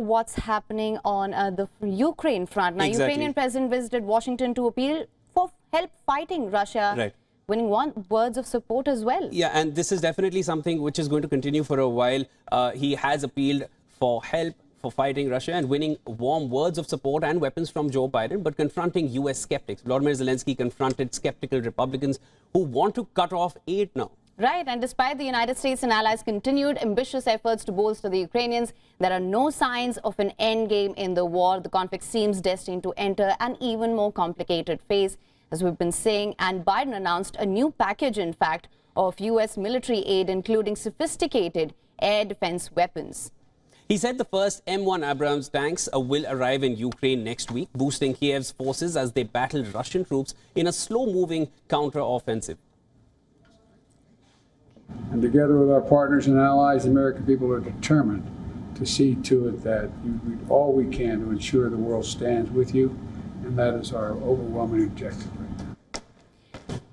what's happening on the Ukraine front. Now, Exactly. Ukrainian president visited Washington to appeal for help fighting Russia, right, winning words of support as well. Yeah, and this is definitely something which is going to continue for a while. He has appealed for help for fighting Russia and winning warm words of support and weapons from Joe Biden, but confronting U.S. skeptics. Vladimir Zelensky confronted skeptical Republicans who want to cut off aid now. Right, and despite the United States and allies' continued ambitious efforts to bolster the Ukrainians, there are no signs of an endgame in the war. The conflict seems destined to enter an even more complicated phase, as we've been saying, and Biden announced a new package, in fact, of U.S. military aid, including sophisticated air defense weapons. He said the first M1 Abrams tanks will arrive in Ukraine next week, boosting Kiev's forces as they battle Russian troops in a slow-moving counter-offensive. And together with our partners and allies, the American people are determined to see to it that you do all we can to ensure the world stands with you, and that is our overwhelming objective right now.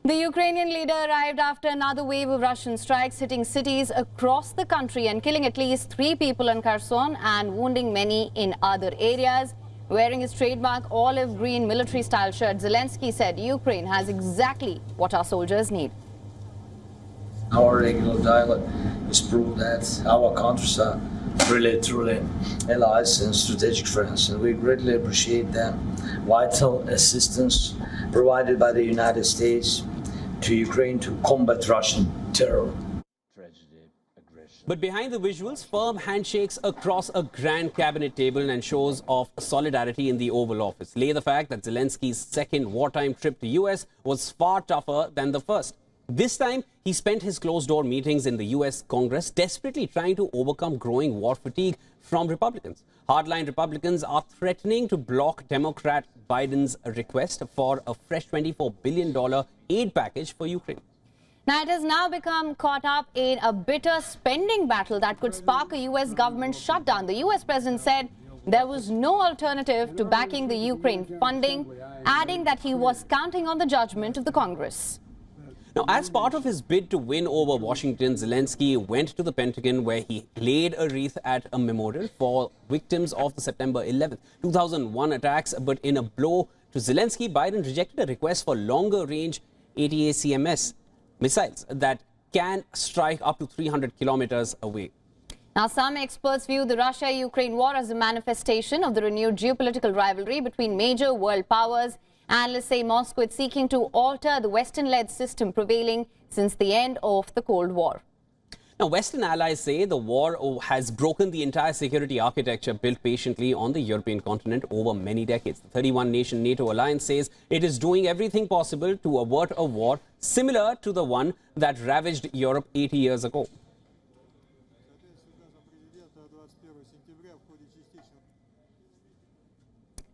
The Ukrainian leader arrived after another wave of Russian strikes hitting cities across the country and killing at least 3 people in Kherson and wounding many in other areas. Wearing his trademark olive green military-style shirt, Zelensky said Ukraine has exactly what our soldiers need. Our regular dialogue is proof that our countries are really, truly allies and strategic friends, and we greatly appreciate the vital assistance provided by the United States to Ukraine to combat Russian terror. But behind the visuals, firm handshakes across a grand cabinet table and shows of solidarity in the Oval Office lay the fact that Zelensky's second wartime trip to US was far tougher than the first. This time, he spent his closed-door meetings in the U.S. Congress desperately trying to overcome growing war fatigue from Republicans. Hardline Republicans are threatening to block Democrat Biden's request for a fresh $24 billion aid package for Ukraine. Now, it has now become caught up in a bitter spending battle that could spark a U.S. government shutdown. The U.S. president said there was no alternative to backing the Ukraine funding, adding that he was counting on the judgment of the Congress. Now, as part of his bid to win over Washington, Zelensky went to the Pentagon where he laid a wreath at a memorial for victims of the September 11th, 2001 attacks. But in a blow to Zelensky, Biden rejected a request for longer-range ATACMS missiles that can strike up to 300 kilometers away. Now, some experts view the Russia-Ukraine war as a manifestation of the renewed geopolitical rivalry between major world powers. Analysts say Moscow is seeking to alter the Western-led system prevailing since the end of the Cold War. Now, Western allies say the war has broken the entire security architecture built patiently on the European continent over many decades. The 31-nation NATO alliance says it is doing everything possible to avert a war similar to the one that ravaged Europe 80 years ago.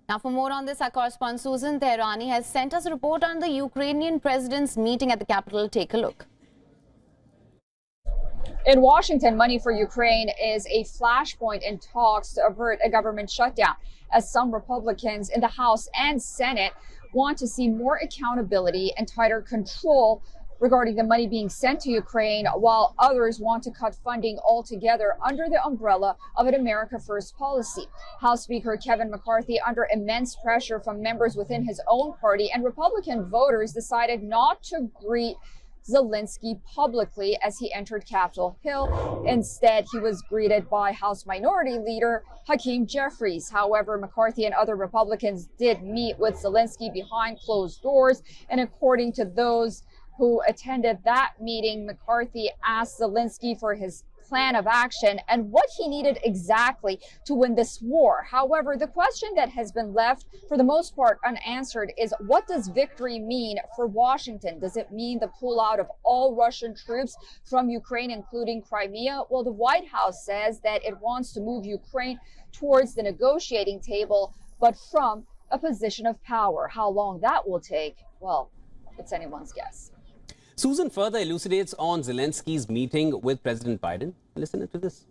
Now, for more on this, our correspondent Susan Tehrani has sent us a report on the Ukrainian president's meeting at the capital. Take a look. In Washington, money for Ukraine is a flashpoint in talks to avert a government shutdown, as some Republicans in the House and Senate want to see more accountability and tighter control regarding the money being sent to Ukraine, while others want to cut funding altogether under the umbrella of an America First policy. House Speaker Kevin McCarthy, under immense pressure from members within his own party and Republican voters, decided not to greet Zelensky publicly as he entered Capitol Hill. Instead, he was greeted by House Minority Leader Hakeem Jeffries. However, McCarthy and other Republicans did meet with Zelensky behind closed doors, and according to those who attended that meeting, McCarthy asked Zelensky for his plan of action and what he needed exactly to win this war. However, the question that has been left for the most part unanswered is, what does victory mean for Washington? Does it mean the pullout of all Russian troops from Ukraine, including Crimea? Well, the White House says that it wants to move Ukraine towards the negotiating table, but from a position of power. How long that will take, well, it's anyone's guess. Susan further elucidates on Zelensky's meeting with President Biden. Listen to this.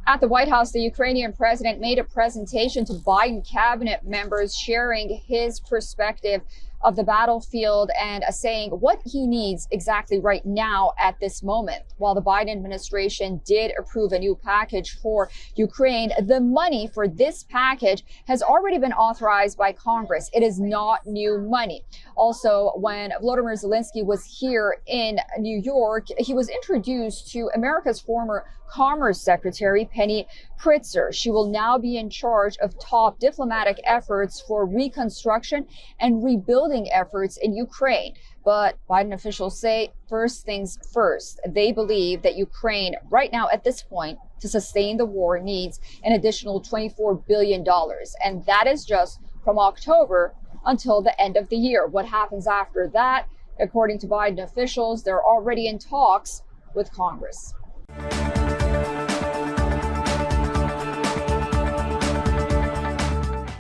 At the White House, the Ukrainian president made a presentation to Biden cabinet members, sharing his perspective of the battlefield and saying what he needs exactly right now at this moment. While the Biden administration did approve a new package for Ukraine, the money for this package has already been authorized by Congress. It is not new money. Also, when Volodymyr Zelensky was here in New York, he was introduced to America's former Commerce Secretary, Penny Pritzker. She will now be in charge of top diplomatic efforts for reconstruction and rebuilding efforts in Ukraine. But Biden officials say first things first. They believe that Ukraine right now at this point to sustain the war needs an additional $24 billion. And that is just from October until the end of the year. What happens after that? According to Biden officials, they're already in talks with Congress.